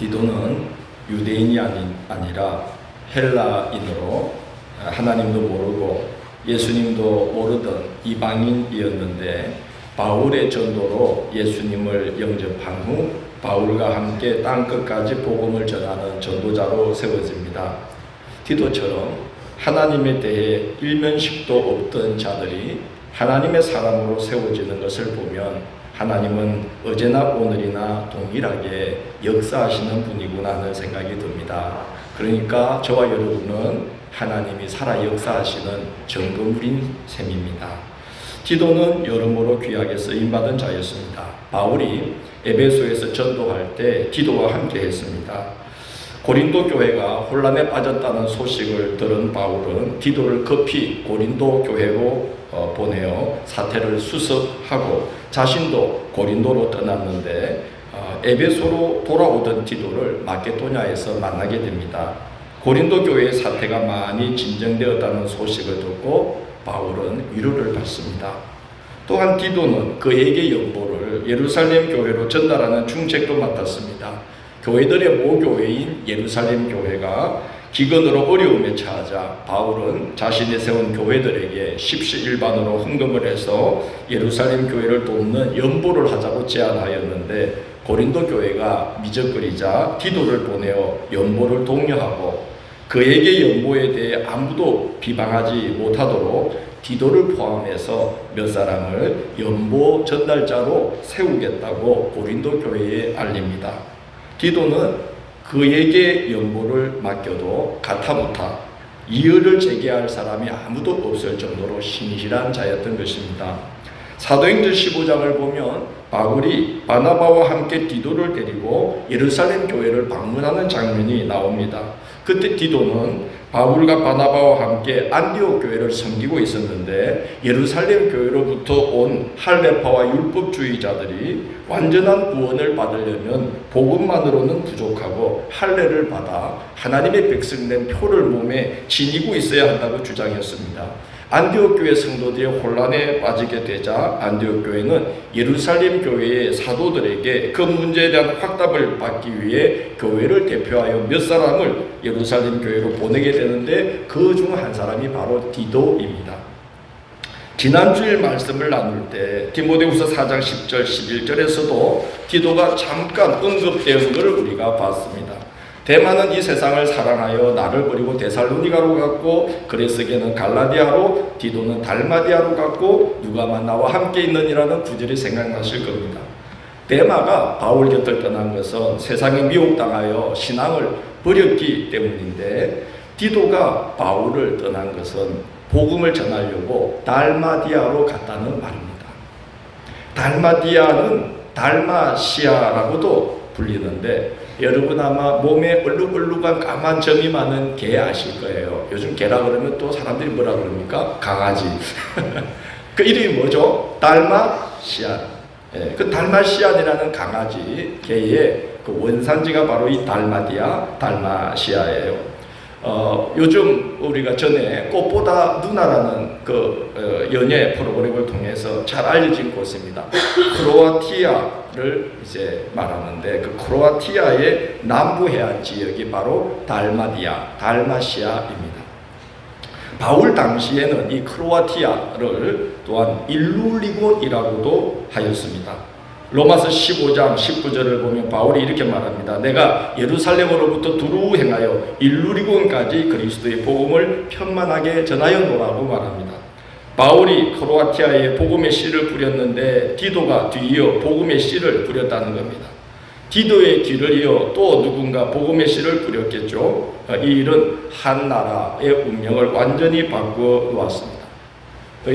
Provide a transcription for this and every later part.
디도는 유대인이 아니라 헬라인으로 하나님도 모르고 예수님도 모르던 이방인이었는데 바울의 전도로 예수님을 영접한 후 바울과 함께 땅끝까지 복음을 전하는 전도자로 세워집니다. 디도처럼 하나님에 대해 일면식도 없던 자들이 하나님의 사람으로 세워지는 것을 보면 하나님은 어제나 오늘이나 동일하게 역사하시는 분이구나 하는 생각이 듭니다. 그러니까 저와 여러분은 하나님이 살아 역사하시는 증거물인 셈입니다. 디도는 여러모로 귀하게 쓰임받은 자였습니다. 바울이 에베소에서 전도할 때 디도와 함께 했습니다. 고린도 교회가 혼란에 빠졌다는 소식을 들은 바울은 디도를 급히 고린도 교회로 보내어 사태를 수습하고 자신도 고린도로 떠났는데 에베소로 돌아오던 디도를 마케도냐에서 만나게 됩니다. 고린도 교회의 사태가 많이 진정되었다는 소식을 듣고 바울은 위로를 받습니다. 또한 디도는 그에게 연보를 예루살렘 교회로 전달하는 중책도 맡았습니다. 교회들의 모교회인 예루살렘 교회가 기근으로 어려움에 처하자 바울은 자신이 세운 교회들에게 십시일반으로 헌금을 해서 예루살렘 교회를 돕는 연보를 하자고 제안하였는데 고린도 교회가 미적거리자 디도를 보내어 연보를 독려하고 그에게 연보에 대해 아무도 비방하지 못하도록 디도를 포함해서 몇 사람을 연보 전달자로 세우겠다고 고린도 교회에 알립니다. 디도는 그에게 연보를 맡겨도 가타부타 이의를 제기할 사람이 아무도 없을 정도로 신실한 자였던 것입니다. 사도행전 15장을 보면 바울이 바나바와 함께 디도를 데리고 예루살렘 교회를 방문하는 장면이 나옵니다. 그때 디도는 바울과 바나바와 함께 안디옥 교회를 섬기고 있었는데 예루살렘 교회로부터 온 할례파와 율법주의자들이 완전한 구원을 받으려면 복음만으로는 부족하고 할례를 받아 하나님의 백성된 표를 몸에 지니고 있어야 한다고 주장했습니다. 안디옥 교회 성도들이 혼란에 빠지게 되자 안디옥 교회는 예루살렘 교회의 사도들에게 그 문제에 대한 확답을 받기 위해 교회를 대표하여 몇 사람을 예루살렘 교회로 보내게 되는데 그 중 한 사람이 바로 디도입니다. 지난 주일 말씀을 나눌 때 디모데후서 4장 10절 11절에서도 디도가 잠깐 언급되는 것을 우리가 봤습니다. 데마는 이 세상을 사랑하여 나를 버리고 데살로니가로 갔고 그레스게는 갈라디아로 디도는 달마디아로 갔고 누가만 나와 함께 있느니라는 구절이 생각나실 겁니다. 데마가 바울 곁을 떠난 것은 세상에 미혹당하여 신앙을 버렸기 때문인데 디도가 바울을 떠난 것은 복음을 전하려고 달마디아로 갔다는 말입니다. 달마디아는 달마시아라고도 불리는데 여러분 아마 몸에 얼룩얼룩한 까만 점이 많은 개 아실 거예요. 요즘 개라 그러면 또 사람들이 뭐라 그럽니까? 강아지. 그 이름이 뭐죠? 달마시안. 그 달마시안이라는 강아지 개의 그 원산지가 바로 이 달마시아예요. 요즘 우리가 전에 꽃보다 누나라는 연예 프로그램을 통해서 잘 알려진 곳입니다. 크로아티아를 이제 말하는데 그 크로아티아의 남부 해안 지역이 바로 달마시아입니다. 바울 당시에는 이 크로아티아를 또한 일루리곤이라고도 하였습니다. 로마서 15장 19절을 보면 바울이 이렇게 말합니다. 내가 예루살렘으로부터 두루 행하여 일루리곤까지 그리스도의 복음을 편만하게 전하였노라고 말합니다. 바울이 크로아티아에 복음의 씨를 뿌렸는데 디도가 뒤이어 복음의 씨를 뿌렸다는 겁니다. 디도의 뒤를 이어 또 누군가 복음의 씨를 뿌렸겠죠. 이 일은 한 나라의 운명을 완전히 바꾸어 놓았습니다.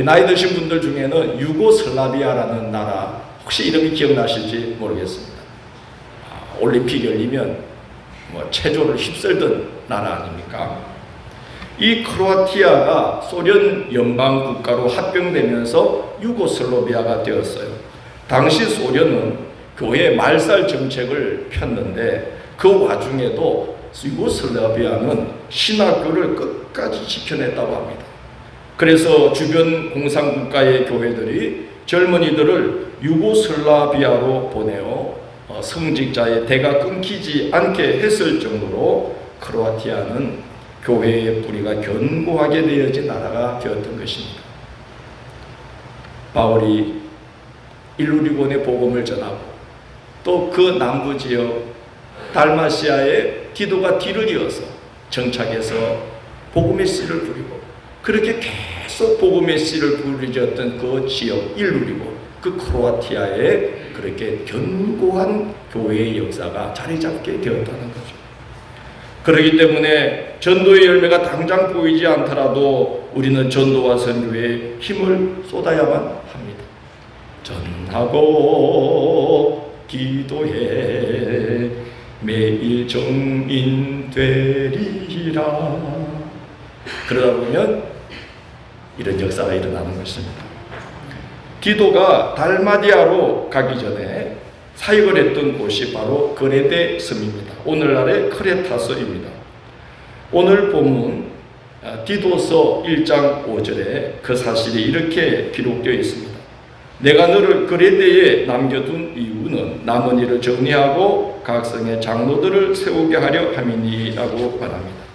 나이 드신 분들 중에는 유고슬라비아라는 나라 혹시 이름이 기억나실지 모르겠습니다. 올림픽 열리면 체조를 휩쓸던 나라 아닙니까? 이 크로아티아가 소련 연방 국가로 합병되면서 유고슬라비아가 되었어요. 당시 소련은 교회 말살 정책을 폈는데 그 와중에도 유고슬라비아는 신학교를 끝까지 지켜냈다고 합니다. 그래서 주변 공산국가의 교회들이 젊은이들을 유고슬라비아로 보내어 성직자의 대가 끊기지 않게 했을 정도로 크로아티아는 교회의 뿌리가 견고하게 되어진 나라가 되었던 것입니다. 바울이 일루리곤의 복음을 전하고 또 그 남부 지역 달마시아에 디도가 뒤를 이어서 정착해서 복음의 씨를 뿌리고 그렇게 계속 복음의 씨를 뿌리셨던 그 지역 일루리곤, 그 크로아티아에 그렇게 견고한 교회의 역사가 자리 잡게 되었다는 거죠. 그렇기 때문에 전도의 열매가 당장 보이지 않더라도 우리는 전도와 선교에 힘을 쏟아야만 합니다. 전하고 기도해 매일 정인 되리라. 그러다 보면 이런 역사가 일어나는 것입니다. 디도가 달마디아로 가기 전에 사역을 했던 곳이 바로 그레데 섬입니다. 오늘날의 크레타서입니다. 오늘 본문 디도서 1장 5절에 그 사실이 이렇게 기록되어 있습니다. 내가 너를 그레데에 남겨둔 이유는 남은 일을 정리하고 각성의 장로들을 세우게 하려 함이니라고 말합니다.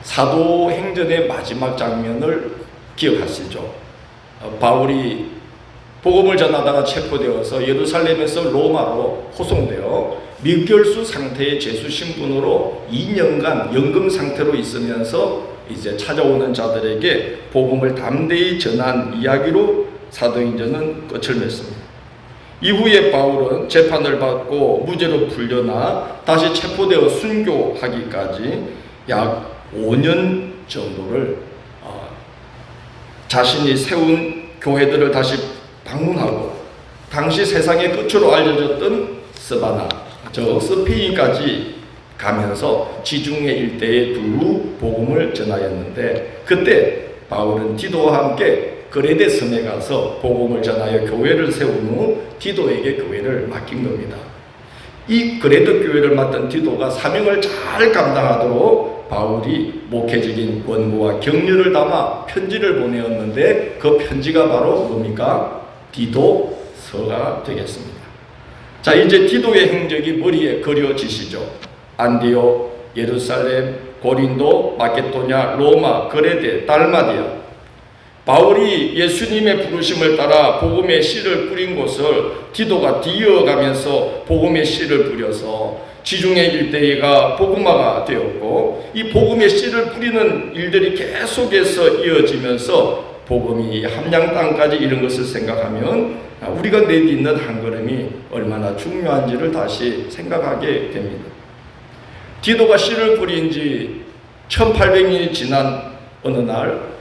사도행전의 마지막 장면을 기억하시죠? 바울이 복음을 전하다가 체포되어서 예루살렘에서 로마로 호송되어 밀결수 상태의 제수 신분으로 2년간 연금 상태로 있으면서 이제 찾아오는 자들에게 복음을 담대히 전한 이야기로 사도행전은 끝을 맺습니다. 이후에 바울은 재판을 받고 무죄로 풀려나 다시 체포되어 순교하기까지 약 5년 정도를 자신이 세운 교회들을 다시 방문하고 당시 세상의 끝으로 알려졌던 스바나, 저 스페인까지 가면서 지중해 일대에 두루 복음을 전하였는데 그때 바울은 디도와 함께 그레데 섬에 가서 복음을 전하여 교회를 세운 후 디도에게 교회를 맡긴 겁니다. 이 그레데 교회를 맡은 디도가 사명을 잘 감당하도록 바울이 목회적인 권고와 격려를 담아 편지를 보내었는데 그 편지가 바로 뭡니까? 디도서가 되겠습니다. 자, 이제 디도의 행적이 머리에 그려지시죠. 안디옥, 예루살렘, 고린도, 마케도냐, 로마, 그레데, 달마디아. 바울이 예수님의 부르심을 따라 복음의 씨를 뿌린 곳을 디도가 뒤이어가면서 복음의 씨를 뿌려서 지중해 일대가 복음화가 되었고 이 복음의 씨를 뿌리는 일들이 계속해서 이어지면서 복음이 함양 땅까지 이른 것을 생각하면 우리가 내딛는 한 걸음이 얼마나 중요한지를 다시 생각하게 됩니다. 디도가 씨를 뿌린 지 1800년이 지난 어느 날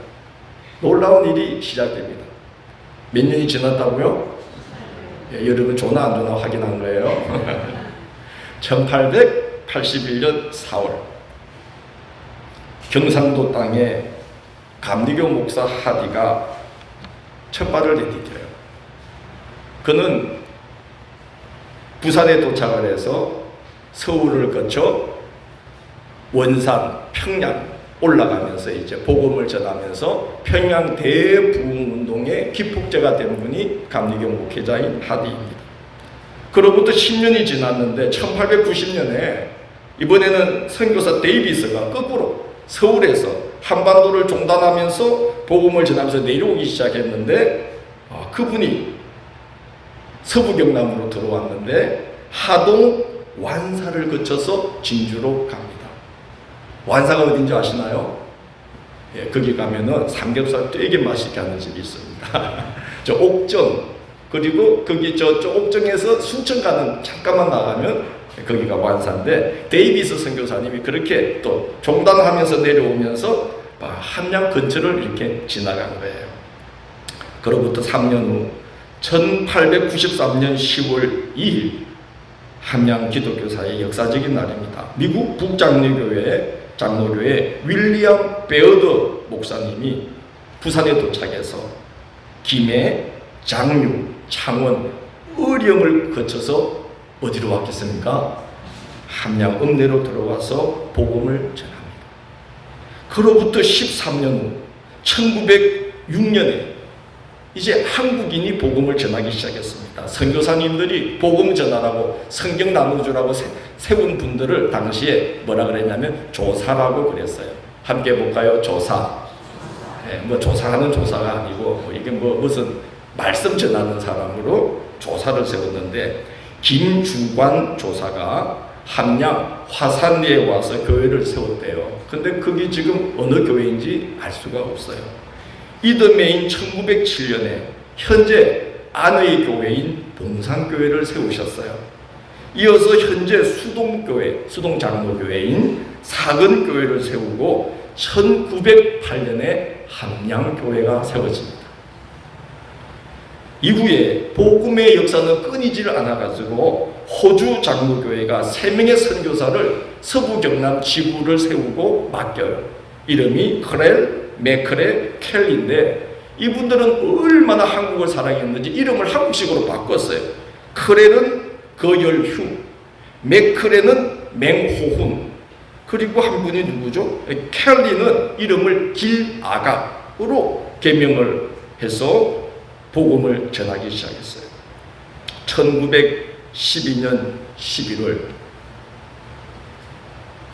놀라운 일이 시작됩니다. 몇 년이 지났다고요? 예, 여러분 좋나 안 좋나 확인한 거예요. 1881년 4월 경상도 땅에 감리교 목사 하디가 첫 발을 내디뎌요. 그는 부산에 도착을 해서 서울을 거쳐 원산, 평양 올라가면서 이제 복음을 전하면서 평양 대부흥운동의 기폭제가 된 분이 감리교 목회자인 하디입니다. 그로부터 10년이 지났는데 1890년에 이번에는 선교사 데이비스가 거꾸로 서울에서 한반도를 종단하면서 복음을 전하면서 내려오기 시작했는데 그분이 서부 경남으로 들어왔는데 하동 완사를 거쳐서 진주로 갑니다. 완사가 어딘지 아시나요? 예, 거기 가면은 삼겹살 되게 맛있게 하는 집이 있습니다. 저 옥정, 그리고 거기 저 옥정에서 순천 가는 잠깐만 나가면 거기가 완사인데 데이비스 선교사님이 그렇게 또 종단하면서 내려오면서 함양 근처를 이렇게 지나간 거예요. 그로부터 3년 후 1893년 10월 2일 함양 기독교사의 역사적인 날입니다. 미국 북장로교회 윌리엄 베어더 목사님이 부산에 도착해서 김해, 장류, 창원, 의령을 거쳐서 어디로 왔겠습니까? 함양 읍내로 들어와서 복음을 전합니다. 그로부터 13년 후 1906년에 이제 한국인이 복음을 전하기 시작했습니다. 있습니다. 선교사님들이 복음 전하라고 성경 나눠주라고 세운 분들을 당시에 뭐라 그랬냐면 조사라고 그랬어요. 함께 볼까요? 조사. 네, 뭐 조사하는 조사가 아니고 이게 무슨 말씀 전하는 사람으로 조사를 세웠는데, 김주관 조사가 함양 화산리에 와서 교회를 세웠대요. 근데 그게 지금 어느 교회인지 알 수가 없어요. 이듬해인 1907년에 현재 안의 교회인 봉산교회를 세우셨어요. 이어서 현재 수동교회, 수동장로교회인 사근교회를 세우고 1908년에 함양교회가 세워집니다. 이후에 복음의 역사는 끊이질 않아가지고 호주 장로교회가 3명의 선교사를 서부 경남 지구를 세우고 맡겨요. 이름이 크렐, 맥크레, 켈리인데 이분들은 얼마나 한국을 사랑했는지 이름을 한국식으로 바꿨어요. 크렐은 거열휴, 맥크레는 맹호훈, 그리고 한 분이 누구죠? 켈리는 이름을 길아각으로 개명을 해서 복음을 전하기 시작했어요. 1912년 11월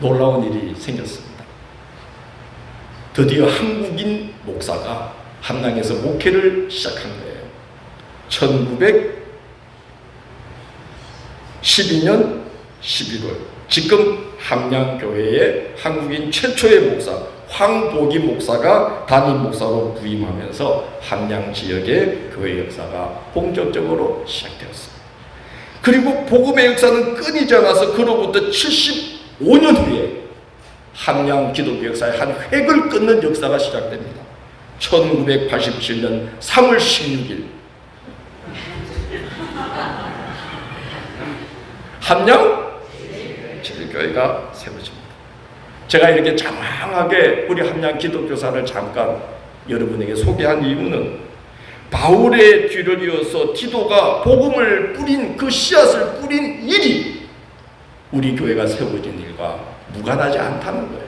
놀라운 일이 생겼습니다. 드디어 한국인 목사가 함양에서 목회를 시작한 거예요. 1912년 11월 지금 함양교회의 한국인 최초의 목사 황복이 목사가 담임 목사로 부임하면서 함양 지역의 교회 역사가 본격적으로 시작되었습니다. 그리고 복음의 역사는 끊이지 않아서 그로부터 75년 후에 함양 기독교 역사의 한 획을 끊는 역사가 시작됩니다. 1987년 3월 16일 함양 제일교회가 세워집니다. 제가 이렇게 장황하게 우리 함양 기독교사를 잠깐 여러분에게 소개한 이유는 바울의 뒤를 이어서 디도가 복음을 뿌린 그 씨앗을 뿌린 일이 우리 교회가 세워진 일과 무관하지 않다는 거예요.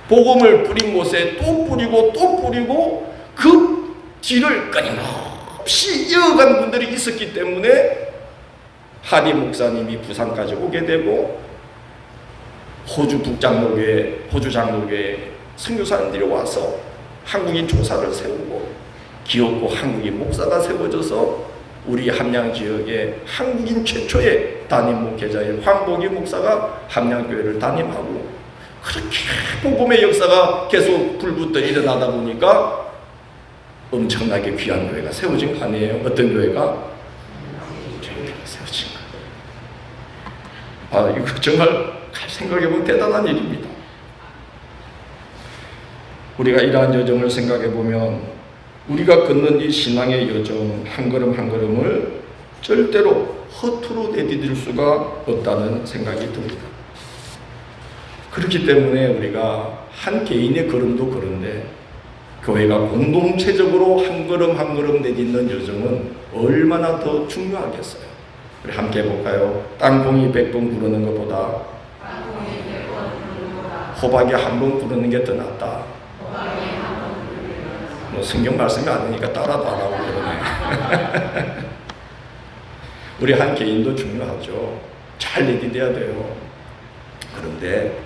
복음을 뿌린 곳에 또 뿌리고 또 뿌리고 그 뒤를 끊임없이 이어간 분들이 있었기 때문에 하리 목사님이 부산까지 오게 되고 호주 북장로교회, 호주 장로교회 선교사님들이 와서 한국인 조사를 세우고 기업고 한국인 목사가 세워져서 우리 함양 지역의 한국인 최초의 담임 목회자인 황복이 목사가 함양교회를 담임하고 그렇게 복음의 역사가 계속 불붙어 일어나다 보니까 엄청나게 귀한 교회가 세워진 거 아니에요? 어떤 교회가? 저희 세워진 거예요. 이거 정말 생각해보면 대단한 일입니다. 우리가 이러한 여정을 생각해보면 우리가 걷는 이 신앙의 여정 한 걸음 한 걸음을 절대로 허투루 내디딜 수가 없다는 생각이 듭니다. 그렇기 때문에 우리가 한 개인의 걸음도 그런데 교회가 공동체적으로 한 걸음 한 걸음 내딛는 여정은 얼마나 더 중요하겠어요. 우리 함께 해볼까요? 땅콩이 100번 구르는 것보다 호박이 한 번 구르는 게 더 낫다. 뭐 성경 말씀이 아니니까 따라도 안 하고 그러네. 우리 한 개인도 중요하죠. 잘 내디뎌야 돼요. 그런데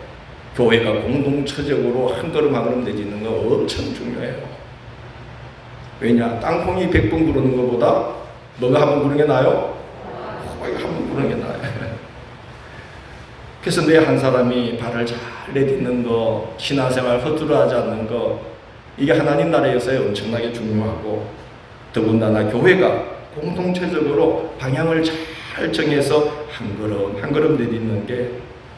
교회가 공동체적으로 한 걸음 한 걸음 내딛는 건 엄청 중요해요. 왜냐? 땅콩이 100번 구르는 것보다 뭐가 한 번 구르는 게 나아요? 호박이 한 번 구르는 게 나아요. 그래서 내 한 사람이 발을 잘 내딛는 거, 신앙생활 허투루 하지 않는 거, 이게 하나님 나라에서의 엄청나게 중요하고 더군다나 교회가 공동체적으로 방향을 잘 정해서 한 걸음 한 걸음 내딛는 게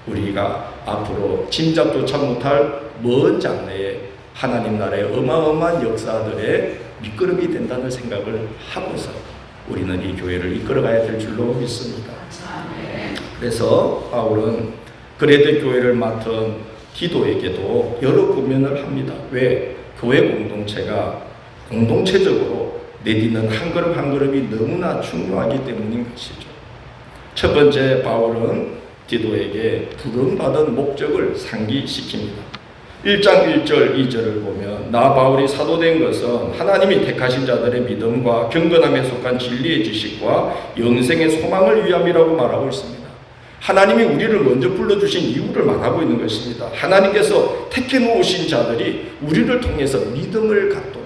우리가 앞으로 짐작조차 못할 먼 장래에 하나님 나라의 어마어마한 역사들의 밑거름이 된다는 생각을 하고서 우리는 이 교회를 이끌어가야 될 줄로 믿습니다. 그래서 바울은 그레데 교회를 맡은 디도에게도 여러 고면을 합니다. 왜? 교회 공동체가 공동체적으로 내딛는 한 걸음 한 걸음이 너무나 중요하기 때문인 것이죠. 첫 번째, 바울은 디도에게 부름받은 목적을 상기시킵니다. 1장 1절 2절을 보면 나 바울이 사도된 것은 하나님이 택하신 자들의 믿음과 경건함에 속한 진리의 지식과 영생의 소망을 위함이라고 말하고 있습니다. 하나님이 우리를 먼저 불러주신 이유를 말하고 있는 것입니다. 하나님께서 택해 놓으신 자들이 우리를 통해서 믿음을 갖도록,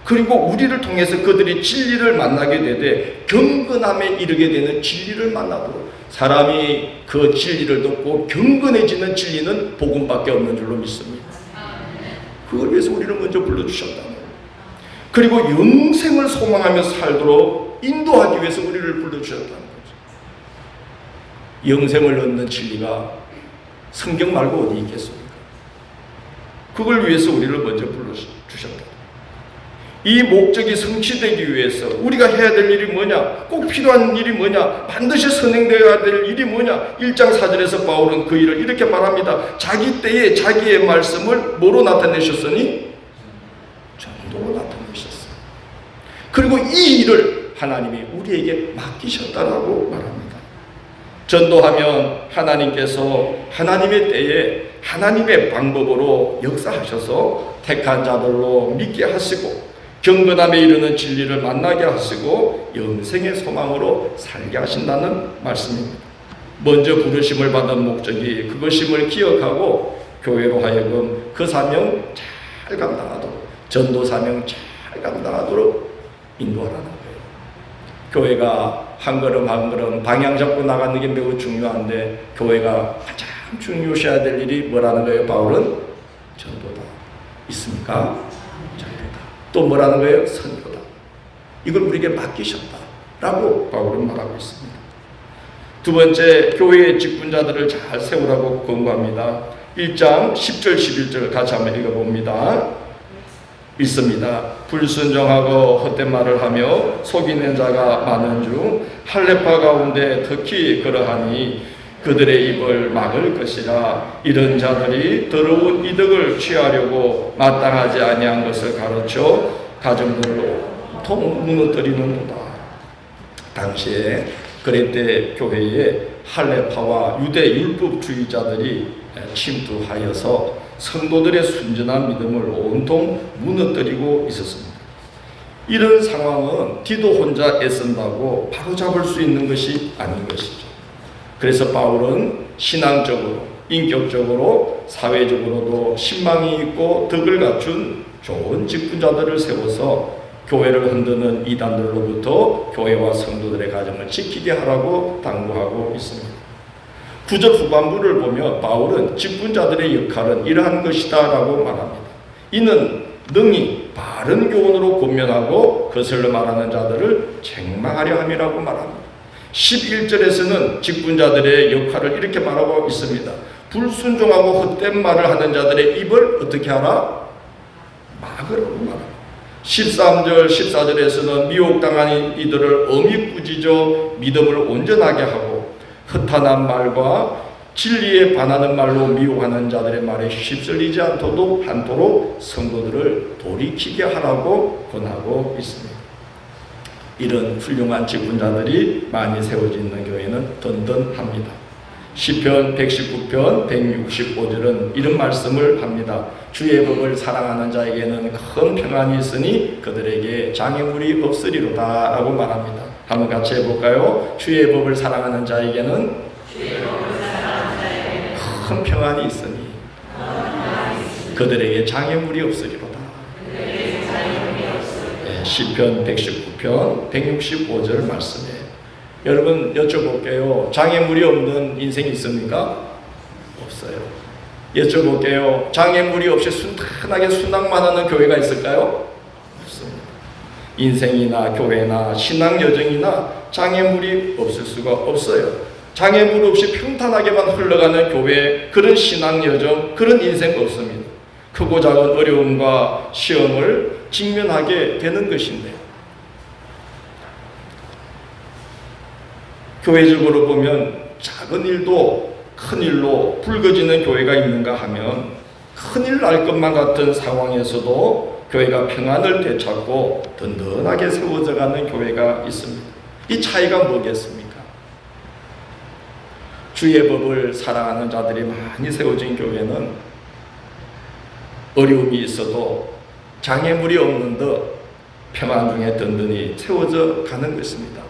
그리고 우리를 통해서 그들이 진리를 만나게 되되 경건함에 이르게 되는 진리를 만나도록, 사람이 그 진리를 듣고 경건해지는 진리는 복음밖에 없는 줄로 믿습니다. 그걸 위해서 우리를 먼저 불러주셨다는 거예요. 그리고 영생을 소망하며 살도록 인도하기 위해서 우리를 불러주셨다는 거죠. 영생을 얻는 진리가 성경 말고 어디 있겠습니까? 그걸 위해서 우리를 먼저 불러주셨다. 이 목적이 성취되기 위해서 우리가 해야 될 일이 뭐냐? 꼭 필요한 일이 뭐냐? 반드시 선행되어야 될 일이 뭐냐? 1장 4절에서 바울은 그 일을 이렇게 말합니다. 자기 때에 자기의 말씀을 뭐로 나타내셨으니? 전도로 나타내셨어요. 그리고 이 일을 하나님이 우리에게 맡기셨다라고 말합니다. 전도하면 하나님께서 하나님의 때에 하나님의 방법으로 역사하셔서 택한 자들로 믿게 하시고 경건함에 이르는 진리를 만나게 하시고 영생의 소망으로 살게 하신다는 말씀입니다. 먼저 부르심을 받은 목적이 그것임을 기억하고 교회로 하여금 그 사명 잘 감당하도록, 전도 사명 잘 감당하도록 인도하라는 거예요. 교회가 한 걸음 한 걸음 방향 잡고 나가는 게 매우 중요한데, 교회가 가장 중요시해야 될 일이 뭐라는 거예요? 바울은 전도다. 있습니까? 또 뭐라는 거예요? 선교다. 이걸 우리에게 맡기셨다라고 바울은 말하고 있습니다. 두 번째, 교회의 직분자들을 잘 세우라고 권고합니다. 1장 10절 11절 같이 한번 읽어봅니다. 있습니다. 불순종하고 헛된 말을 하며 속이는 자가 많은 중 할례파 가운데 특히 그러하니 그들의 입을 막을 것이라. 이런 자들이 더러운 이득을 취하려고 마땅하지 아니한 것을 가르쳐 가정들로 통 무너뜨리는도다. 당시에 그레테 교회에 할례파와 유대 율법주의자들이 침투하여서 성도들의 순전한 믿음을 온통 무너뜨리고 있었습니다. 이런 상황은 디도 혼자 애쓴다고 바로잡을 수 있는 것이 아닌 것이죠. 그래서 바울은 신앙적으로, 인격적으로, 사회적으로도 신망이 있고 덕을 갖춘 좋은 직분자들을 세워서 교회를 흔드는 이단들로부터 교회와 성도들의 가정을 지키게 하라고 당부하고 있습니다. 9절 후반부를 보면 바울은 직분자들의 역할은 이러한 것이다 라고 말합니다. 이는 능히 바른 교훈으로 권면하고 거슬러 말하는 자들을 책망하려 함이라고 말합니다. 11절에서는 직분자들의 역할을 이렇게 말하고 있습니다. 불순종하고 헛된 말을 하는 자들의 입을 어떻게 하라? 막으라고 말합니다. 13절 14절에서는 미혹당한 이들을 엄히 꾸짖어 믿음을 온전하게 하고 허탄한 말과 진리에 반하는 말로 미혹하는 자들의 말에 휩쓸리지 않도록 성도들을 돌이키게 하라고 권하고 있습니다. 이런 훌륭한 직분자들이 많이 세워져 있는 교회는 든든합니다. 시편 119편 165절은 이런 말씀을 합니다. 주의 법을 사랑하는 자에게는 큰 평안이 있으니 그들에게 장애물이 없으리로다 라고 말합니다. 한번 같이 해볼까요? 주의 법을 사랑하는 자에게는 큰 평안이 있으니 그들에게 장애물이 없으리로다. 시편 119편 165절 말씀이에요. 여러분 여쭤볼게요. 장애물이 없는 인생이 있습니까? 없어요. 여쭤볼게요. 장애물이 없이 순탄하게 순항만 하는 교회가 있을까요? 없습니다. 인생이나 교회나 신앙 여정이나 장애물이 없을 수가 없어요. 장애물 없이 평탄하게만 흘러가는 교회, 그런 신앙 여정, 그런 인생 없습니다. 크고 작은 어려움과 시험을 직면하게 되는 것인데, 교회적으로 보면 작은 일도 큰 일로 불거지는 교회가 있는가 하면 큰일 날 것만 같은 상황에서도 교회가 평안을 되찾고 든든하게 세워져가는 교회가 있습니다. 이 차이가 뭐겠습니까? 주의 법을 사랑하는 자들이 많이 세워진 교회는 어려움이 있어도 장애물이 없는 듯 평안 중에 든든히 세워져 가는 것입니다.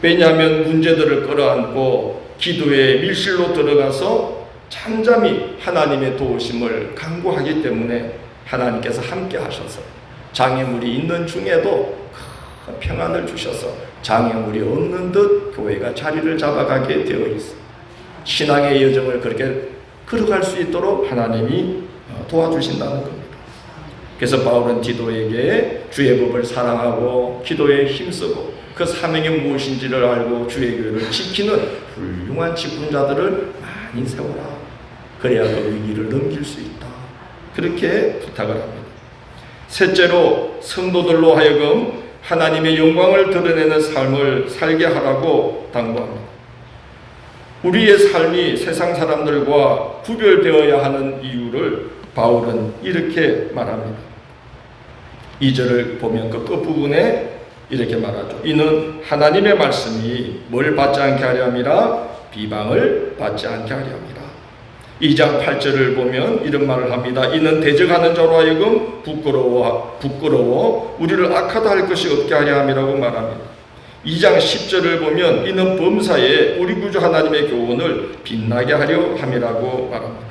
왜냐하면 문제들을 끌어안고 기도의 밀실로 들어가서 잠잠히 하나님의 도우심을 간구하기 때문에 하나님께서 함께 하셔서 장애물이 있는 중에도 큰 평안을 주셔서 장애물이 없는 듯 교회가 자리를 잡아가게 되어 있습니다. 신앙의 여정을 그렇게 걸어갈 수 있도록 하나님이 도와주신다는 겁니다. 그래서 바울은 디도에게 주의 법을 사랑하고 기도에 힘쓰고 그 사명이 무엇인지를 알고 주의 교회를 지키는 훌륭한 직분자들을 많이 세워라. 그래야 그 위기를 넘길 수 있다. 그렇게 부탁을 합니다. 셋째로 성도들로 하여금 하나님의 영광을 드러내는 삶을 살게 하라고 당부합니다. 우리의 삶이 세상 사람들과 구별되어야 하는 이유를 바울은 이렇게 말합니다. 2절을 보면 그 끝부분에 이렇게 말하죠. 이는 하나님의 말씀이 뭘 받지 않게 하려 함이라 비방을 받지 않게 하려 함이라. 2장 8절을 보면 이런 말을 합니다. 이는 대적하는 자로 하여금 부끄러워 우리를 악하다 할 것이 없게 하려 함이라고 말합니다. 2장 10절을 보면 이는 범사에 우리 구주 하나님의 교훈을 빛나게 하려 함이라고 말합니다.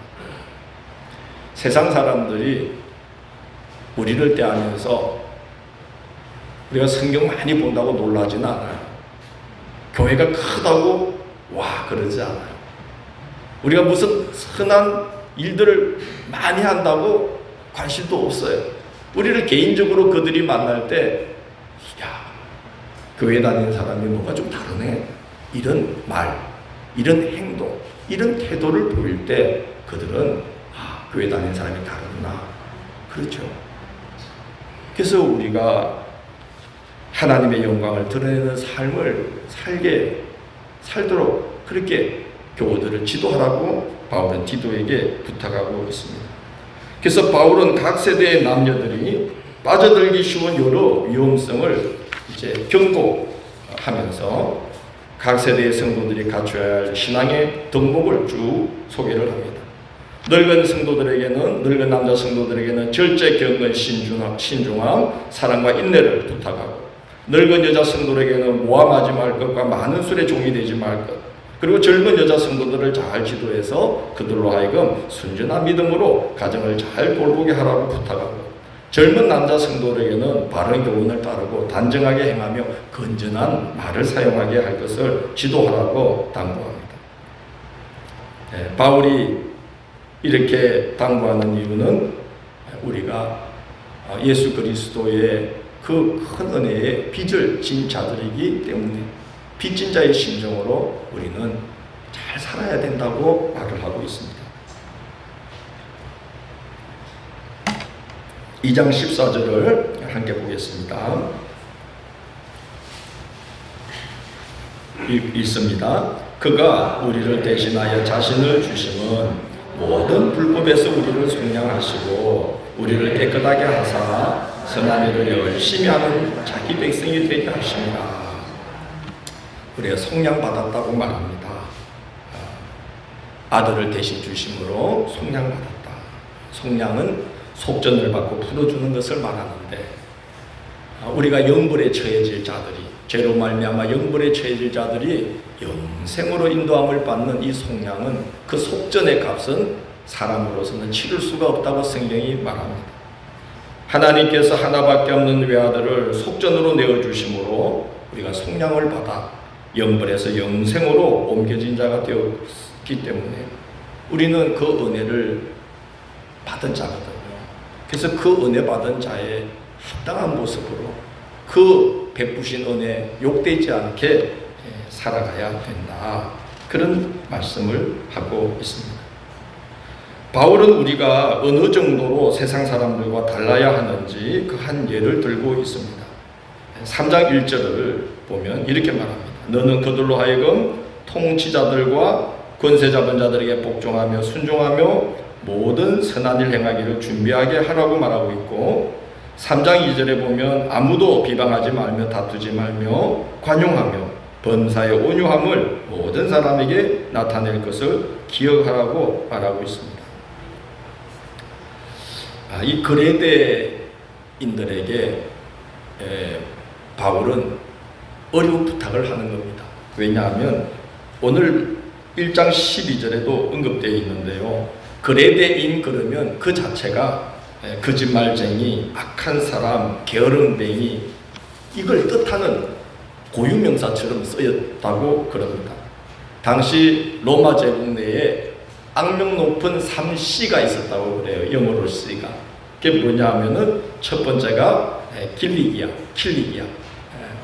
세상 사람들이 우리를 대하면서 우리가 성경 많이 본다고 놀라지는 않아요. 교회가 크다고 와 그러지 않아요. 우리가 무슨 흔한 일들을 많이 한다고 관심도 없어요. 우리를 개인적으로 그들이 만날 때 야, 교회 다니는 사람이 뭔가 좀 다르네. 이런 말, 이런 행동, 이런 태도를 보일 때 그들은 교회 다니는 사람이 다르구나. 그렇죠. 그래서 우리가 하나님의 영광을 드러내는 삶을 살도록 그렇게 교우들을 지도하라고 바울은 디도에게 부탁하고 있습니다. 그래서 바울은 각 세대의 남녀들이 빠져들기 쉬운 여러 위험성을 이제 경고하면서 각 세대의 성도들이 갖춰야 할 신앙의 덕목을 쭉 소개를 합니다. 늙은 성도들에게는, 늙은 남자 성도들에게는 절제, 경건, 신중함, 사랑과 인내를 부탁하고, 늙은 여자 성도들에게는 모함하지 말 것과 많은 술에 종이 되지 말 것, 그리고 젊은 여자 성도들을 잘 지도해서 그들로 하여금 순전한 믿음으로 가정을 잘 돌보게 하라고 부탁하고, 젊은 남자 성도들에게는 바른 교훈을 따르고 단정하게 행하며 건전한 말을 사용하게 할 것을 지도하라고 당부합니다. 바울이 이렇게 당부하는 이유는 우리가 예수 그리스도의 그 큰 은혜의 빚을 진 자들이기 때문에 빚진 자의 심정으로 우리는 잘 살아야 된다고 말을 하고 있습니다. 2장 14절을 함께 보겠습니다. 읽습니다. 그가 우리를 대신하여 자신을 주심은 모든 불법에서 우리를 속량하시고 우리를 깨끗하게 하사 선한 일을 열심히 하는 자기 백성이 되게 하십니다. 우리가 속량받았다고 말합니다. 아들을 대신 주심으로 속량받았다. 속량은 속전을 받고 풀어주는 것을 말하는데, 우리가 영벌에 처해질 자들이, 죄로 말미암아 영벌에 처해질 자들이 영생으로 인도함을 받는 이 속량은, 그 속전의 값은 사람으로서는 치를 수가 없다고 성경이 말합니다. 하나님께서 하나밖에 없는 외아들을 속전으로 내어주심으로 우리가 속량을 받아 영벌에서 영생으로 옮겨진 자가 되었기 때문에 우리는 그 은혜를 받은 자거든요. 그래서 그 은혜 받은 자의 합당한 모습으로 그 베푸신 은혜 욕되지 않게 살아가야 된다. 그런 말씀을 하고 있습니다. 바울은 우리가 어느 정도로 세상 사람들과 달라야 하는지 그 한 예를 들고 있습니다. 3장 1절을 보면 이렇게 말합니다. 너는 그들로 하여금 통치자들과 권세 잡은 자들에게 복종하며 순종하며 모든 선한 일 행하기를 준비하게 하라고 말하고 있고, 3장 2절에 보면 아무도 비방하지 말며 다투지 말며 관용하며 범사의 온유함을 모든 사람에게 나타낼 것을 기억하라고 말하고 있습니다. 이 그레데인들에게 바울은 어려운 부탁을 하는 겁니다. 왜냐하면 오늘 1장 12절에도 언급되어 있는데요. 그레데인 그러면 그 자체가 거짓말쟁이, 악한 사람, 게으름뱅이 이걸 뜻하는 고유명사처럼 쓰였다고 그럽니다. 당시 로마 제국 내에 악명 높은 3C가 있었다고 그래요. 영어로 C가. 그게 뭐냐 하면은 첫 번째가 길리기아.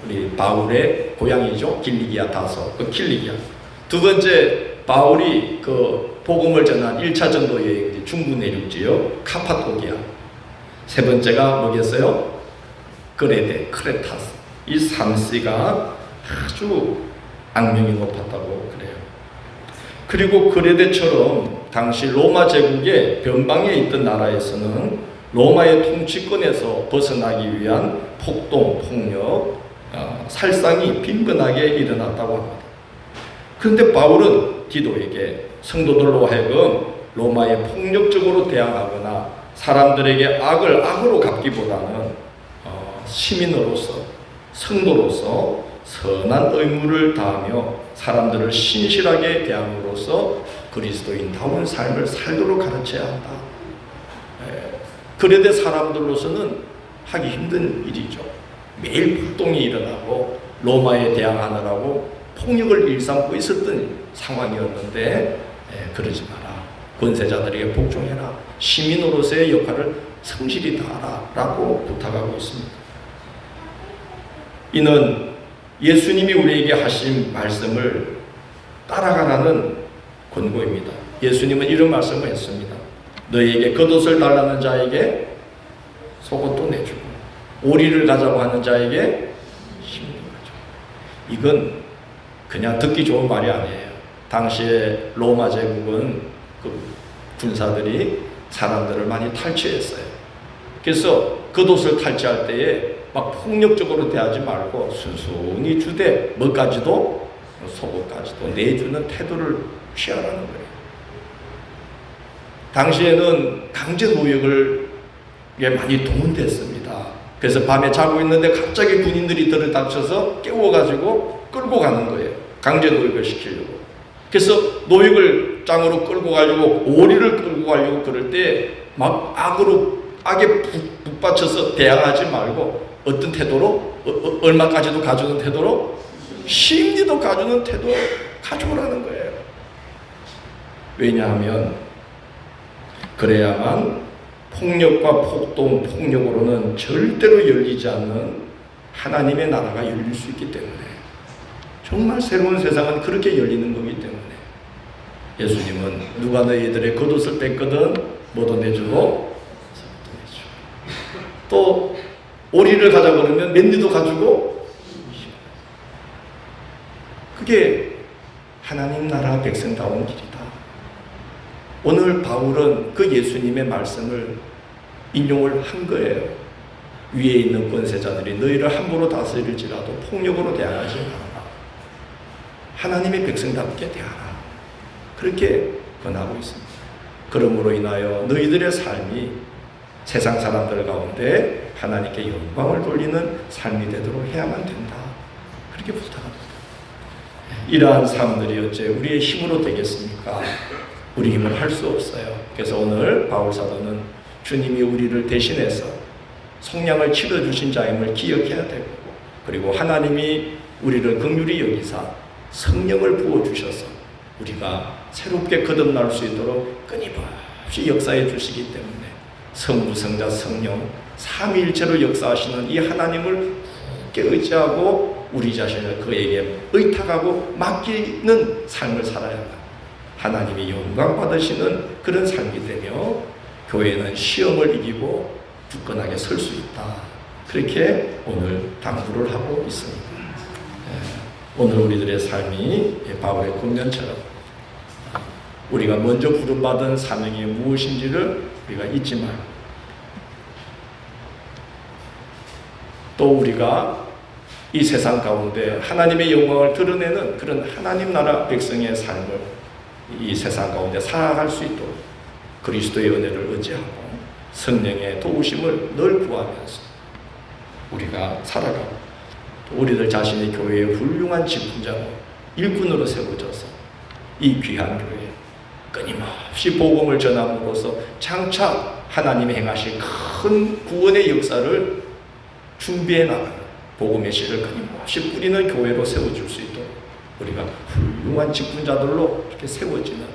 우리 바울의 고향이죠. 길리기아 다소. 그 길리기아. 두 번째 바울이 그 복음을 전한 1차 전도 여행 중부 내륙 지역 카파도기아. 세 번째가 뭐겠어요? 그레데, 크레타스. 이 3C가 아주 악명이 높았다고 그래요. 그리고 그레데처럼 당시 로마 제국의 변방에 있던 나라에서는 로마의 통치권에서 벗어나기 위한 폭동, 폭력, 살상이 빈번하게 일어났다고 합니다. 그런데 바울은 디도에게 성도들로 하여금 로마에 폭력적으로 대항하거나 사람들에게 악을 악으로 갚기보다는 시민으로서, 성도로서 선한 의무를 다하며 사람들을 신실하게 대함으로써 그리스도인다운 삶을 살도록 가르쳐야 한다. 그레데 사람들로서는 하기 힘든 일이죠. 매일 폭동이 일어나고 로마에 대항하느라고 폭력을 일삼고 있었던 상황이었는데 그러지 마라. 권세자들에게 복종해라. 시민으로서의 역할을 성실히 다하라 라고 부탁하고 있습니다. 이는 예수님이 우리에게 하신 말씀을 따라가라는 권고입니다. 예수님은 이런 말씀을 했습니다. 너희에게 겉옷을 달라는 자에게 속옷도 내주고 오리를 가자고 하는 자에게 힘도 가져. 이건 그냥 듣기 좋은 말이 아니에요. 당시에 로마 제국은 그 군사들이 사람들을 많이 탈취했어요. 그래서 겉옷을 탈취할 때에 막 폭력적으로 대하지 말고 순순히 주되 뭐까지도 속옷까지도 내주는 태도를 취하라는 거예요. 당시에는 강제 노역을 많이 동원됐습니다. 그래서 밤에 자고 있는데 갑자기 군인들이 들이닥쳐서 깨워가지고 끌고 가는 거예요. 강제 노역을 시키려고. 그래서 노역을 짱으로 끌고 가려고 오리를 끌고 가려고 그럴 때 막 악에 북받쳐서 대항하지 말고 어떤 태도로? 얼마까지도 가주는 태도로? 심리도 가주는 태도 가져오라는 거예요. 왜냐하면 그래야만 폭력과 폭동, 폭력으로는 절대로 열리지 않는 하나님의 나라가 열릴 수 있기 때문에 정말 새로운 세상은 그렇게 열리는 거기 때문에 예수님은 누가 너희들의 겉옷을 뺐거든 뭐도 내주고 또 오리를 가자 그러면 맨리도 가지고 그게 하나님 나라 백성다운 길이다. 오늘 바울은 그 예수님의 말씀을 인용을 한 거예요. 위에 있는 권세자들이 너희를 함부로 다스릴지라도 폭력으로 대하지 말아라. 하나님의 백성답게 대하라. 그렇게 권하고 있습니다. 그러므로 인하여 너희들의 삶이 세상 사람들 가운데 하나님께 영광을 돌리는 삶이 되도록 해야만 된다. 그렇게 부탁합니다. 이러한 삶들이 어째 우리의 힘으로 되겠습니까? 우리 힘을 할 수 없어요. 그래서 오늘 바울 사도는 주님이 우리를 대신해서 속량을 치러주신 자임을 기억해야 되고 그리고 하나님이 우리를 긍휼히 여기사 성령을 부어주셔서 우리가 새롭게 거듭날 수 있도록 끊임없이 역사해 주시기 때문에 성부, 성자, 성령 삼위일체로 역사하시는 이 하나님을 굳게 의지하고 우리 자신을 그에게 의탁하고 맡기는 삶을 살아야 합니다. 하나님이 영광 받으시는 그런 삶이 되며 교회는 시험을 이기고 굳건하게 설 수 있다. 그렇게 오늘 당부를 하고 있습니다. 오늘 우리들의 삶이 바울의 권면처럼 우리가 먼저 부름받은 사명이 무엇인지를 우리가 잊지 말고 또 우리가 이 세상 가운데 하나님의 영광을 드러내는 그런 하나님 나라 백성의 삶을 이 세상 가운데 살아갈 수 있도록 그리스도의 은혜를 의지하고 성령의 도우심을 늘 구하면서 우리가 살아가고 또 우리들 자신의 교회의 훌륭한 직분자로 일꾼으로 세워져서 이 귀한 교회 끊임없이 복음을 전함으로써 장차 하나님이 행하실 큰 구원의 역사를 준비해 나가는 복음의 씨를 끊임없이 뿌리는 교회로 세워줄 수 있도록 우리가 훌륭한 직분자들로 이렇게 세워지는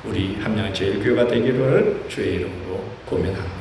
우리 함양제일교회가 되기를 주의 이름으로 고민합니다.